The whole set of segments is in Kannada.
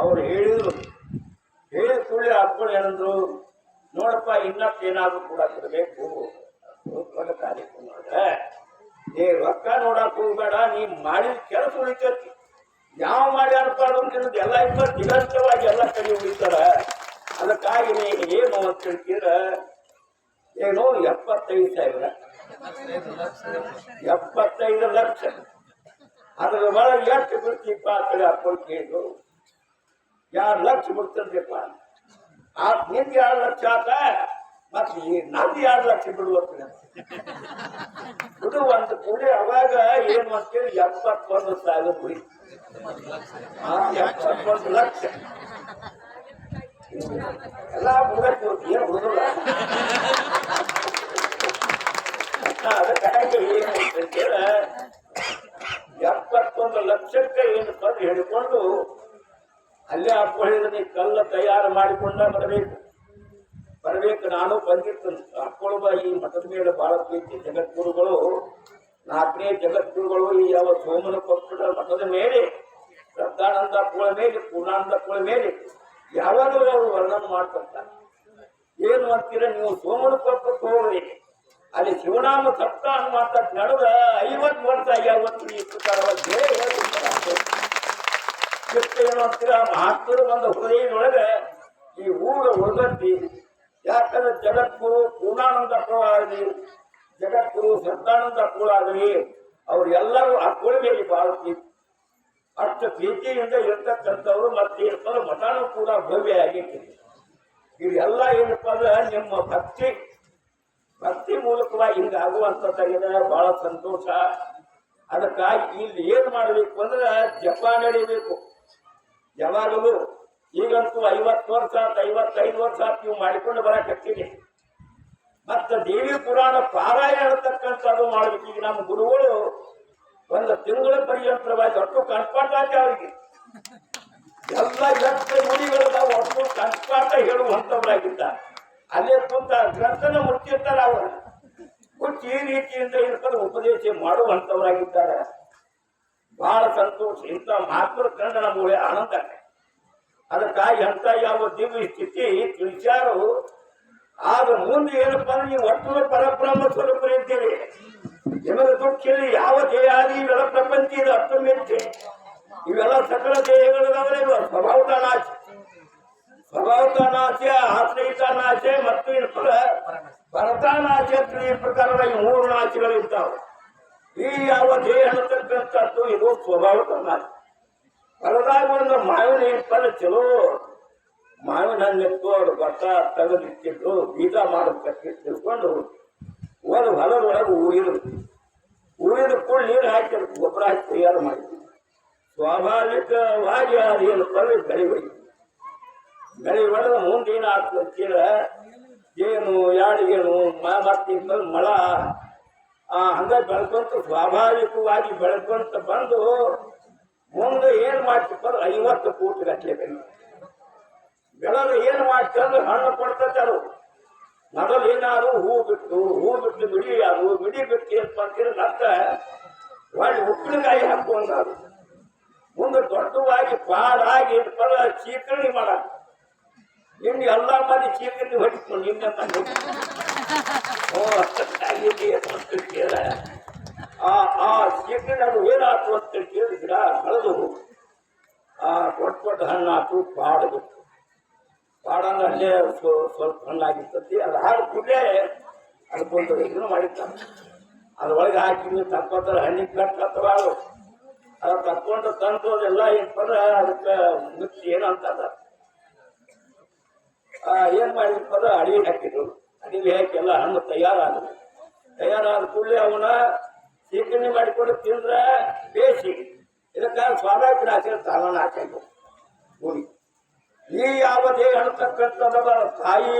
ಅವ್ರು ಹೇಳಿದ್ರು. ಹೇಳಿದ ಕೂಡಲೇ ಹಾಕೊಂಡು ಏನಂದ್ರು, ನೋಡಪ್ಪ ಇನ್ನತ್ತೇನಾದ್ರೂ ಕೂಡ ಕೊಡಬೇಕು ದೊಡ್ಡ ಕಾರ್ಯಕ್ರಮ ನೋಡ್ರೆ ನೀ ರೊಕ್ಕ ನೋಡಕ್ ಹೋಗ್ಬೇಡ, ನೀ ಮಾಡಿದ ಕೆಲಸ ಉಳಿತೈತಿ. ಯಾವ ಮಾಡ್ಯಾರಪ್ಪ ಅನ್ನೋದು ಎಲ್ಲ ದಿಗಂತವಾಗಿ ಎಲ್ಲ ಕಡೆ ಉಳಿತಾರ. ಅದಕ್ಕಾಗಿ ನೀ ಏನು ಅಂತ ಹೇಳ್ತೀರ, ಏನು 75,000 75 ಲಕ್ಷ ಅದ್ರ ಒಳಗೆ ಎಷ್ಟು ಬಿಡ್ತೀಪ್ಪ ಆ ಕಡೆ ಹಾಕೊಂಡು ಕೇಳಿದ್ರು. 2 ಲಕ್ಷ ಬಿಡ್ತಂದ್ರಪ್ಪ. ಆ ನಿಂದ 2 ಲಕ್ಷ ಆತ, ಮತ್ತೆ ನಂದು 2 ಲಕ್ಷ ಬಿಡುವಂತ ಬಿಡು ಅಂತ ಕೂಡಿ ಅವಾಗ ಏನು ಅಂತೇಳಿ 71,000 ಬಿಡಿ. 71 ಲಕ್ಷ ಎಲ್ಲ ಮುಗಕ್ಕೆ ಏನು ಹುಡುಗಲ್ಲ. ಅದಕ್ಕಾಗಿ ಏನು ಅಂತೇಳ 71 ಲಕ್ಷಕ್ಕೆ ಏನು ತಂದು ಹೇಳಿಕೊಂಡು ಅಲ್ಲೇ ಹಾಕೊಂಡಿದ್ರೆ ನೀ ಕಲ್ಲ ತಯಾರು ಮಾಡಿಕೊಂಡ ಬರಬೇಕು. ನಾನು ಬಂದಿತ್ತು ಹಾಕೊಳ್ಳುವ ಈ ಮಠದ ಮೇಲೆ ಬಹಳ ಪ್ರೀತಿ. ಜಗದ್ಗುರುಗಳು 4ನೇ ಜಗದ್ಗುರುಗಳು ಈ ಯಾವ ಸೋಮನ ಪಕ್ಷದ ಮಠದ ಮೇಲೆ, ಶ್ರದ್ಧಾನಂದ ಪುಳ ಮೇಲೆ, ಪೂರ್ಣಾನಂದ ಪುಳ ಮೇಲೆ ಯಾವಾಗಲೂ ಅವರು ವರ್ಣನೆ ಮಾಡ್ತಿರ್ತಾರೆ. ಏನು ಅಂತೀರ ನೀವು ಸೋಮನ ಪಕ್ಷಕ್ಕೆ ಹೋಗ್ರಿ, ಅಲ್ಲಿ ಶಿವನಾಮ ಸಪ್ತಾಹ ಮಾತ್ರ ನಡೆದ 50 ವರ್ಷ ಯಾವತ್ತು ಈ ಪ್ರಕಾರವಾಗಿ ಏನು ಅಂತೀರ, ಮಹಾತ್ಮರು ಬಂದ ಹೃದಯದೊಳಗೆ ಈ ಊರ ಉಳಿದತ್ತಿ. ಯಾಕಂದ್ರೆ ಜಗದ್ಗುರು ಪೂರ್ಣಾನಂದ ಆಗಲಿ, ಜಗದ್ಗುರು ಶ್ರದ್ಧಾನಂದ ಆಗಲಿ, ಅವ್ರೆಲ್ಲರೂ ಆ ಕೊಳವೆಯಲ್ಲಿ ಬಾಳುತ್ತಿ ಅಷ್ಟು ಪ್ರೀತಿಯಿಂದ ಇರ್ತಕ್ಕಂಥವ್ರು. ಮತ್ತೆ ಏನಪ್ಪ ಮಠನೂ ಕೂಡ ಭವ್ಯ ಆಗೈತಿ. ಇವೆಲ್ಲ ಏನಪ್ಪ ಅಂದ್ರೆ ನಿಮ್ಮ ಭಕ್ತಿ ಮೂಲಕವಾಗಿ ಹಿಂಗಾಗುವಂಥದ್ದಾಗಿದೆ. ಬಹಳ ಸಂತೋಷ. ಅದಕ್ಕಾಗಿ ಇಲ್ಲಿ ಏನ್ ಮಾಡಬೇಕು ಅಂದ್ರೆ ಜಪ ನಡೀಬೇಕು ಯಾವಾಗಲೂ. ಈಗಂತೂ 50 ವರ್ಷ 55 ವರ್ಷ ನೀವು ಮಾಡಿಕೊಂಡು ಬರಕತ್ತೀರಿ. ಮತ್ತೆ ದೇವಿ ಪುರಾಣ ಪಾರಾಯಣ ಹೇಳ್ತಕ್ಕಂಥದ್ದು ಮಾಡ್ಬೇಕು. ಈಗ ನಮ್ಮ ಗುರುಗಳು 1 ತಿಂಗಳ ಪರ್ಯಂತರವಾಗಿ ಒಟ್ಟು ಕಂಠಪಾಠ ಅವರಿಗೆ ಎಲ್ಲ ಗುಡಿಗಳದಾವ, ಒಟ್ಟು ಕಂಠಪಾಠ ಹೇಳುವಂಥವ್ರಾಗಿದ್ದಾರೆ. ಅಲ್ಲೇ ಕುಂತ ಗ್ರಂಥನ ಮುಚ್ಚಿರ್ತಾರೆ. ಅವರು ಮುಚ್ಚಿ ಈ ರೀತಿಯಿಂದ ಇರ್ಕೊಂಡು ಉಪದೇಶ ಮಾಡುವಂಥವ್ರಾಗಿದ್ದಾರೆ. ಬಹಳ ಸಂತೋಷ. ಇಂಥ ಮಹಾತ್ಮರ ಕಂಡ ನಮಗೆ ಆನಂದ. ಅದಕ್ಕಾಗಿ ಅಂತ ಯಾವ ದಿವ್ಯ ಸ್ಥಿತಿ ತಿಳಿಸ್ಯಾರು. ಆಗ ಮುಂದೆ ಏನಪ್ಪ ಅಂದ್ರೆ ನೀವು ಒಟ್ಟು ಪರಬ್ರಹ್ಮ ಸ್ವರೂಪರು ಇದ್ದೀರಿ. ನಿಮಗೆ ದುಃಖ ಇಲ್ಲಿ ಯಾವ ದೇಹಾದಿ ಇವೆಲ್ಲ ಪ್ರಪಂಚ ಇದೆ ಅಷ್ಟು ಮೆಚ್ಚೆ. ಇವೆಲ್ಲ ಸಕಲ ದೇಹಗಳಿದಾವರೆ. ಸ್ವಭಾವತಾನಾಶ, ಆಶ್ರಯಿತಾನಾಶ ಮತ್ತು ಪರತಾನಾಶ ಈ ಪ್ರಕಾರವಾಗಿ 3 ನಾಶಗಳಿರ್ತಾವೆ. ಈ ಯಾವ ದೇಹ ಅನ್ನತಕ್ಕಂಥದ್ದು ಇದು ಸ್ವಭಾವತಾನಾಶ. ಹೊಲದಾಗ ಒಂದು ಮಾವಿನ ಫಲ ಚಲೋ ಮಾವಿನ ಹಣ್ಣೆತ್ತು ಅವ್ರು ಭತ್ತ ತೆಗೆದಿಟ್ಟಿದ್ರು, ಬೀಜ ಮಾಡಬೇಕಂತ ತಿಳ್ಕೊಂಡು ಒಂದು ಹೊಲದೊಳಗೆ ಊರಿದ ಕೂಡ ನೀರು ಹಾಕಿ ಗೊಬ್ಬರ ಹಾಕಿ ತಯಾರು ಮಾಡಿದ್ವಿ. ಸ್ವಾಭಾವಿಕವಾಗಿ ಅದೇನು ಫಲ ಬೆಳೆ ಹೊಡೆದ ಮುಂದೇನು ಆಗ್ತದ ಏನು ಯಾಡಿಗೇನು ಮತ್ತೆ ಮಳ ಹಂಗ ಬೆಳ್ಕೊಂತ ಸ್ವಾಭಾವಿಕವಾಗಿ ಬೆಳ್ಕೊಂತ ಬಂದು ಮುಂದೆ ಏನ್ ಮಾಡ್ತಿಪ್ಪ 50 ಕೋಟಿ ಗಟ್ಟಲೆ ಬೆಳೆದು ಏನ್ ಮಾಡ್ತಂದ್ರೆ ಹಣ್ಣು ಕೊಡ್ತಾರೆ. ಮೊದಲು ಏನಾದ್ರು ಹೂ ಬಿಟ್ಟು ಬಿಡಿ ಬಿಟ್ಟು ಏನಪ್ಪ ಅಂತೀರ ಮತ್ತೆ ಒಳ್ಳೆ ಉಪ್ಪಿನಕಾಯಿ ಹಾಕೊಂಡಾರು. ಮುಂದೆ ದೊಡ್ಡವಾಗಿ ಪಾಡಾಗಿ ಚೀಕರಣಿ ಮಾಡ ನಿಮ್ಗೆ ಎಲ್ಲ ಮಂದಿ ಚೀಕರಣಿ ಹೊಡಿತು ನಿಮ್ಗೆ ಆ ಚೀಕರಣಿ ಅದು ಏನಾಯ್ತು ಅಂತ ಕೇಳಿ ಗಿಡ ಬೆಳೆದು ದೊಡ್ಡ ಹಣ್ಣು ಹಾಕು ಪಾಡಬೇಕು. ಪಾಡಂದ್ರೆ ಅಲ್ಲೇ ಸ್ವಲ್ಪ ಹಣ್ಣಾಗಿರ್ತತಿ. ಅದು ಹಾಡು ಕೂಡಲೇ ಅದಕ್ಕೊಂದು ಇದನ್ನು ಮಾಡಿರ್ತಾನೆ. ಅದ್ರೊಳಗೆ ಹಾಕಿ ತಕ್ಕೋತಾರೆ ಹಣ್ಣಿಗೆ ಕಟ್ಕತ್ತವ. ಅದು ತಕ್ಕೊಂಡು ತಂದು ಅದೆಲ್ಲ ಏನಪ್ಪಂದ್ರೆ ಅದಕ್ಕೆ ಮುಚ್ಚಿ ಏನು ಅಂತದ ಏನ್ ಮಾಡಿರ್ತಾರೆ ಅಡಿಗೆ ಹಾಕಿದ್ರು. ಅಡಿಗೆ ಹಾಕಿ ಎಲ್ಲ ಹಣ್ಣು ತಯಾರಾದ ಕೂಡಲೇ ಅವನ ಸೀಕರಣೆ ಮಾಡಿಕೊಂಡು ತಿಂದ್ರೆ ಬೇಸಿ. ಇದಕ್ಕೆ ಸ್ವಾಭಾವಿಕ ನಾಶ ತಾಲನ ಹಾಕಬೇಕು. ಗುಡಿ ಈ ಯಾವ ದೇಹ ಅನ್ನತಕ್ಕಂಥದ ತಾಯಿ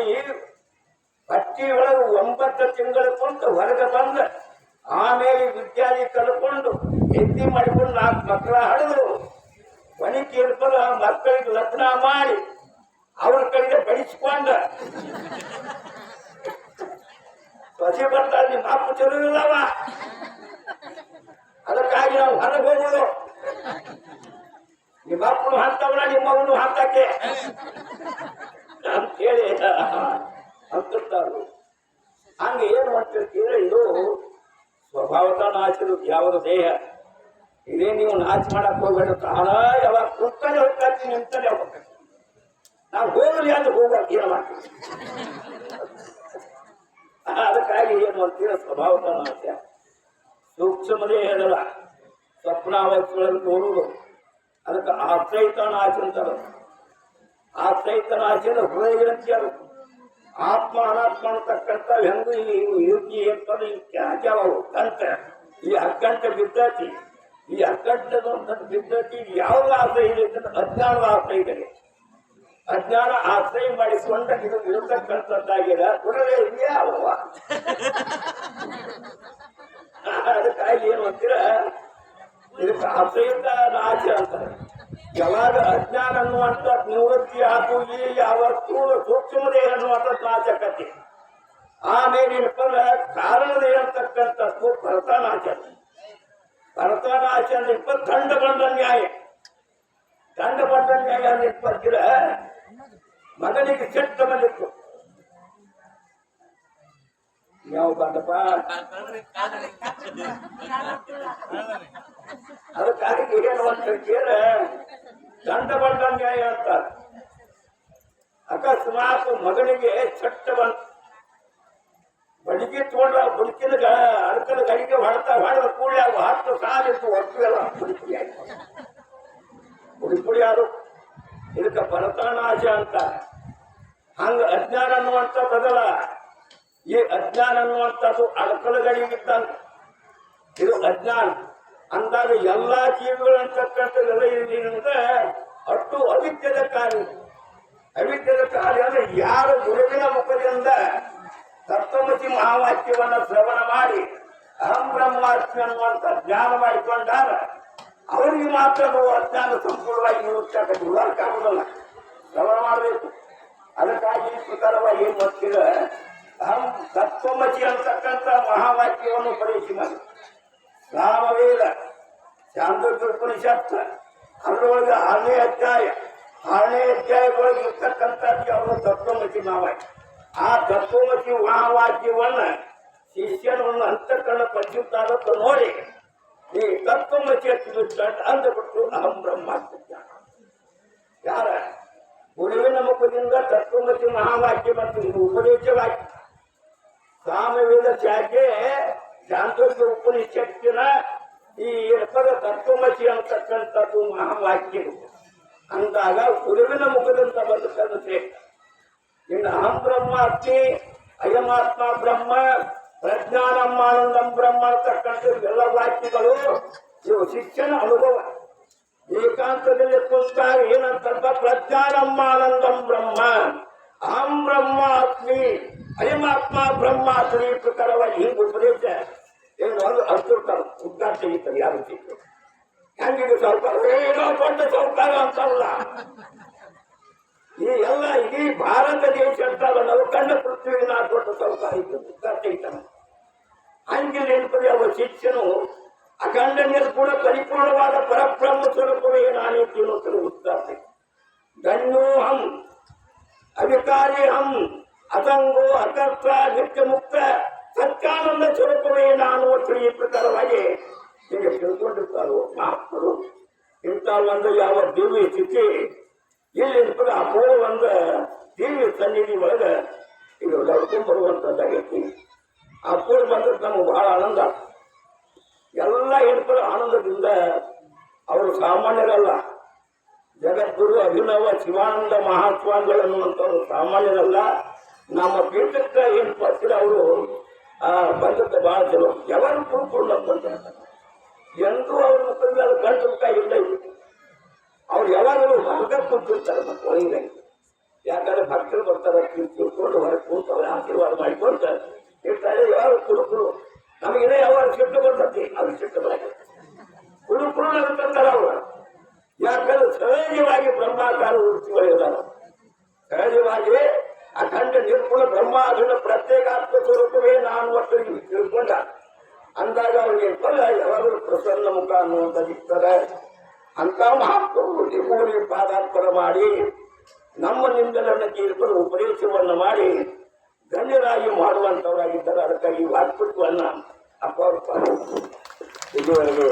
ಹಟ್ಟಿ ಒಳಗೆ 9 ತಿಂಗಳ ಕುಂತ ಹೊರಗೆ ಬಂದ ಆಮೇಲೆ ವಿದ್ಯಾರ್ಥಿ ಕಲ್ಕೊಂಡು ಎತ್ತಿ ಮಾಡಿಕೊಂಡು 4 ಮಕ್ಕಳ ಹಡಿದು ಬಣಿಕೆ ಇರ್ತಾರೆ. ಮಕ್ಕಳಿಗೆ ಲಗ್ನ ಮಾಡಿ ಅವ್ರ ಕಡೆಗೆ ಬಡಿಸ್ಕೊಂಡ ಸಸಿ ಬರ್ತಾರೆ. ನಿಮ್ಮ ಅಪ್ಪ ಚಲೋ ಇಲ್ಲವ, ಅದಕ್ಕಾಗಿ ನಾವು ಹೊರಗೆ ಹೋಗೋದು. ನಿಮ್ಮ ಅಪ್ಪನು ಹಂತವನ ನಿಮ್ಮವನು ಹಂತಕ್ಕೆ ಅಂತ ಹೇಳಿ ಅಂತಿರ್ತಾರು. ಹಂಗ ಏನ್ ಮಾಡ್ತಿರ್ತೀರ, ಇದು ಸ್ವಭಾವತ ನಾಚದು ಯಾವುದು ದೇಹ ಇದೇ. ನೀವು ನಾಚ ಮಾಡಕ್ ಹೋಗ್ಬೇಡ, ತಾನ ಯಾವಾಗ ಕುತ್ತನೆ ಹೋಗ್ತಾತಿ ನಿಂತನೆ ಹೋಗ್ಬೇಕು. ನಾವು ಹೋಗಲಿ ಅಂದ್ರೆ ಹೋಗ್ಬೇಕು, ಏನ ಮಾಡ್ತೀವಿ. ಅದಕ್ಕಾಗಿ ಏನ್ ಮಾಡ್ತೀರ, ಸ್ವಭಾವತ ನಾಚ ಸೂಕ್ಷ್ಮ ದೇಹದಲ್ಲ ಸ್ವಪ್ನಾವಸ್ಥೆಗಳಲ್ಲಿ ತೋರುವುದು. ಅದಕ್ಕೆ ಆಶ್ರಯಿತ ನಾಚ ಅಂತಾರ. ಆಶ್ರಯಿತ ನಾಚದ ಹೃದಯ ಗ್ರಂಥಿ ಅದು. ಆತ್ಮ ಅನಾತ್ಮ ಅಂತಕ್ಕಂಥ ಹೆಂಗು ಈ ಏರ್ಪದ ಈ ಕ್ಯಾಚಾವು ಕಂಠ, ಈ ಅಕ್ಕಂಠ ಬಿದ್ದತಿ, ಈ ಅಕ್ಕಂಠದ ಬಿದ್ದತಿ ಯಾವ್ದು ಆಶ್ರಯ ಇದೆ ಅಂತ ಅಜ್ಞಾನದ ಆಶ್ರಯ ಇದೆ. ಅಜ್ಞಾನ ಆಶ್ರಯ ಮಾಡಿಕೊಂಡ ಇದು ಇರತಕ್ಕಂಥದ್ದಾಗಿದೆ. ಕುಡಲೇ ಇದೆಯಾ ಅಲ್ವಾ? ಅದಕ್ಕಾಗಿ ಏನು ಅಂತೀರ, ಇದಕ್ಕೆ ಆಶ್ರಯಿತ ನಾಚ ಅಂತಾರೆ. ಯಾವಾಗ ಅಜ್ಞಾನ ಅನ್ನುವಂಥ ನಿವೃತ್ತಿ ಹಾಗೂ ಈ ಯಾವ ಸೂಕ್ಷ್ಮ ದೇಹ ಅನ್ನುವಂಥ ನಾಚಕತೆ, ಆಮೇಲೆ ಏನಪ್ಪಂದ್ರೆ ಕಾರಣದೇ ಅಂತಕ್ಕಂಥದ್ದು ಭರತನಾಚ. ಭರತನಾಚ ಅಂದ್ರೆ ದಂಡ ಬಂದ ನ್ಯಾಯ. ದಂಡ ಬಂದ ನ್ಯಾಯ ಅಂದ್ರೆ ಮಗನಿಗೆ ಕೆಟ್ಟ ಬಂದಿತ್ತು. ಯಾವ ಬಂದಪ್ಪ, ಅದಕ್ಕಾಗಿ ಏನು ಅಂತ ಕೇಳ ದಂಡ ಬಂಡ ನ್ಯಾಯ ಅಂತ. ಅಕಸ್ಮಾತ್ ಮಗನಿಗೆ ಚಟ್ಟ ಬಂತ, ಬಡಿಗೆ ತಗೊಂಡ್ರ ಬುಡಕಿನ ಅಡ್ಕದ ಗಡಿಗೆ ಹೊಡೆದ ಕೂಡಿ ಆಗ 10 ಸಾಲಿತ್ತು ಒಟ್ಟೆಲ್ಲ ಪುಡಿ ಆಯ್ತು. ಪುಡಿ ಅದು. ಇದಕ್ಕೆ ಭರತನಾಶ ಅಂತ. ಹಂಗ ಅಜ್ಞಾನ ಅನ್ನುವಂಥದ್ದಲ್ಲ. ಈ ಅಜ್ಞಾನ ಅನ್ನುವಂಥದ್ದು ಅಡ್ಕದ ಗಡಿಗಿದ್ದಂತ. ಇದು ಅಜ್ಞಾನ ಅಂದಾಗ ಎಲ್ಲಾ ಜೀವಿಗಳು ಅಂತಕ್ಕಂಥದ್ದೆಲ್ಲ ಇದ್ರೆ ಅಷ್ಟು ಅವಿದ್ಯದ ಕಾರ್ಯ. ಅವಿದ್ಯದ ಕಾರ್ಯ ಅಂದ್ರೆ ಯಾರು ಗುರುವಿನ ಮುಖದಿಂದ ತತ್ವಮಸಿ ಮಹಾವಾಕ್ಯವನ್ನ ಶ್ರವಣ ಮಾಡಿ ಅಹಂ ಬ್ರಹ್ಮಾಸ್ಮಿ ಅನ್ನುವಂಥ ಜ್ಞಾನ ಮಾಡಿಕೊಂಡಾರ ಅವರಿಗೆ ಮಾತ್ರ ಅಜ್ಞಾನ ಸಂಪೂರ್ಣವಾಗಿ ನಿವೃತ್ತಾಗುವುದಲ್ಲ. ಶ್ರವಣ ಮಾಡಬೇಕು. ಅದಕ್ಕಾಗಿ ಈ ಪ್ರಕಾರವಾಗಿ ಏನ್ ಮಾಡ್ತೀರ, ಅಹಂ ತತ್ವಮಸಿ ಅಂತಕ್ಕಂಥ ಮಹಾವಾಕ್ಯವನ್ನು ಪರೀಕ್ಷೆ ಮಾಡಿ ರಾಮವೇದ ಶಾಂತೋಪನಿಷತ್ ಅದರೊಳಗೆ 6ನೇ ಅಧ್ಯಾಯದೊಳಗೆ ಇರ್ತಕ್ಕಂಥದ್ದು ಅವರು ತತ್ವಮಸಿ ಮಹಾವಾಕ್ಯ. ಆ ತತ್ವಮಸಿ ಮಹಾವಾಕ್ಯವನ್ನ ಶಿಷ್ಯನನ್ನು ಅಂತಃಕರಣ ಪಂಚುತ್ತಾಗತ್ತ ನೋಡಿ ಈ ತತ್ವಮಸಿ ಅಂದ್ಬಿಟ್ಟು ಅಹಂ ಬ್ರಹ್ಮಾಸ್ಮಿ ಜ್ಞಾನ. ಯಾರ ಗುರುವಿನ ಮುಖದಿಂದ ತತ್ವಮಸಿ ಮಹಾವಾಕ್ಯ ಮತ್ತು ಇದು ಉಪದೇಶವಾಕ್ಯ. ಸಾಮವೇದ ಶಾಖೆ ಶಾಂತೋಗ್ಯ ಉಪನಿಷತ್ತಿನ ಈ ಪದ ತತ್ವಮಸಿ ಅಂತಕ್ಕಂಥದ್ದು ಮಹಾವಾಕ್ಯ ಅಂದಾಗ ಗುರುವಿನ ಮುಖದಿಂದ ಬದುಕಂತೆ. ಇನ್ನು ಅಹಂ ಬ್ರಹ್ಮಾಸ್ಮಿ, ಅಯಮಾತ್ಮ ಬ್ರಹ್ಮ, ಪ್ರಜ್ಞಾನಂ ಆನಂದಂ ಬ್ರಹ್ಮ ಅಂತಕ್ಕಂಥ ಎಲ್ಲ ವಾಕ್ಯಗಳು ಇವು ಶಿಷ್ಯನ ಅನುಭವ. ಏಕಾಂತದಲ್ಲಿ ಕೂತಾಗ ಏನಂತಪ್ಪ, ಪ್ರಜ್ಞಾನಂ ಆನಂದಂ ಬ್ರಹ್ಮ, ಅಹಂ ಬ್ರಹ್ಮಾಸ್ಮಿ, ಅಯಮಾತ್ಮ ಬ್ರಹ್ಮಾಸ್ಮಿ ಪ್ರಕಾರವಾಗಿ ಹಿಂಗೆ ಉಪದೇಶ ಏನು ಅದು ಅರ್ತಿರ್ತಾರೆ. ಉದ್ದಾರ ತೆಗಿತಾರೆ ಯಾರು ಸಿಕ್ಕರು. ಹೆಂಗಿದೆ ಸಾಹುಕಾರ, ಏನೋ ದೊಡ್ಡ ಸಾಹುಕಾರ ಅಂತಲ್ಲ. ಈ ಎಲ್ಲ ಇಡೀ ಭಾರತ ದೇಶ ಅಂತಲ್ಲ, ನಾವು ಕಂಡ ಪೃಥ್ವಿಗೆ ನಾ ದೊಡ್ಡ ಸಾಹುಕಾರ ಇದ್ದು ಉದ್ದಾರ ತೆಗಿತಾನೆ. ಹಂಗೆ ನೆನಪದೆ ಅವರ ಶಿಷ್ಯನು ಅಖಂಡ ನಿರ್ಗುಣ ಪರಿಪೂರ್ಣವಾದ ಪರಬ್ರಹ್ಮ ಸ್ವರೂಪವೇ ನಾನೇ ತಿನ್ನುತ್ತಾರೆ ಉದ್ದಾರ. ಗಣ್ಯೋಹಂ ಅವಿಕಾರಿ ಹಂ ಅಸಂಗೋ ಅಕರ್ತ ನಿತ್ಯ ಮುಕ್ತ ಸತ್ಯಾನಂದ ಸ್ವರೂಪವೇ ನಾನು ಒಟ್ಟು ಈ ಪ್ರಕಾರವಾಗಿ ಹೀಗೆ ತಿಳ್ಕೊಂಡಿರ್ತಾರೋ ಮಹಾತ್ಮರು. ಇಂಥ ಒಂದು ಯಾವ ದಿವ್ಯ ಸ್ಥಿತಿ ಇಲ್ಲಿ ಅಪೂರ್ವ ಒಂದು ದಿವ್ಯ ಸನ್ನಿಧಿ ಒಳಗೆ ಈಗ ನಡ್ಕೊಂಡು ಬರುವಂಥದ್ದಾಗೈತಿ. ಅಪೂರ್ವ ಬಂದ್ರೆ ನಮಗೆ ಬಹಳ ಆನಂದ. ಎಲ್ಲ ಹೆಣ್ಪರು ಆನಂದದಿಂದ ಅವರು ಸಾಮಾನ್ಯರಲ್ಲ. ಜಗದ್ಗುರು ಅಭಿನವ ಶಿವಾನಂದ ಮಹಾಸ್ವಾಮಿಗಳು ಅನ್ನುವಂಥವ್ರು ಸಾಮಾನ್ಯರಲ್ಲ. ನಮ್ಮ ಪೀಠಕ್ಕೆ ಏನು ಬರ್ತೀರ ಅವರು ಬಂದದ್ದು ಬಹಳ ಚಲೋ. ಯಾವಾಗ ಕುಳ್ಕೊಂಡು ಬಂದಿರ್ತಾರೆ ಎಂದೂ ಅವ್ರ ಮುಖದಲ್ಲಿ ಅದು ಗಂಟು ಮುಖ ಇಲ್ಲ. ಅವ್ರು ಯಾವಾಗಲೂ ಹೊರಗೆ ಕುಂತಿರ್ತಾರೆ ಮತ್ತು ಒಳಗೆ. ಯಾಕಂದ್ರೆ ಭಕ್ತರು ಬರ್ತಾರೆ ತಿಳ್ಕೊಂಡು ಹೊರಗೆ ಕೂತವ್ರೆ ಆಶೀರ್ವಾದ ಮಾಡಿಕೊಂತ ಇರ್ತಾರೆ. ಯಾವಾಗ ಕುಳುಕುಳು ನಮಗೇನೇ ಯಾವಾಗ ಸಿಟ್ಟು ಬರ್ತತಿ ಅದು ಸಿಟ್ಟು ಬರಕ್ಕೆ ಕುಳುಕುಳು ನಗುತ್ತಾರೆ ಅವರು. ಯಾಕಂದ್ರೆ ಸಹಜವಾಗಿ ಬ್ರಹ್ಮಾಕಾರ ವೃತ್ತಿಗಳಿದ್ದಾರೆ. ಸಹಜವಾಗಿ ಅಖಂಡ ನಿರ್ಗುಣ ಬ್ರಹ್ಮಾರ್ಜುನ ಪ್ರತ್ಯೇಕಾತ್ಮ ಸ್ವರೂಪವೇ ನಾನು ಒಟ್ಟು ತಿಳ್ಕೊಂಡ ಅಂದಾಗ ಅವ್ರಿಗೆ ಯಾವಾಗಲೂ ಪ್ರಸನ್ನ ಮುಖ ಅನ್ನುವಂಥದ್ದು ಇರ್ತಾರೆ. ಅಂತ ಮಹಾತ್ಮರು ನಿಮ್ಮೂರಿಗೆ ಪಾದಾರ್ಪಣೆ ಮಾಡಿ ನಮ್ಮ ನಿಂದಲನ್ನು ತೀರ್ಪು ಉಪದೇಶವನ್ನು ಮಾಡಿ ಗಣ್ಯರಾಗಿ ಮಾಡುವಂಥವರಾಗಿದ್ದಾರೆ. ಅದಕ್ಕಾಗಿ ವಾಕ್ಪುತ್ವವನ್ನು ಅಪ್ಪ ಇದುವರೆಗೆ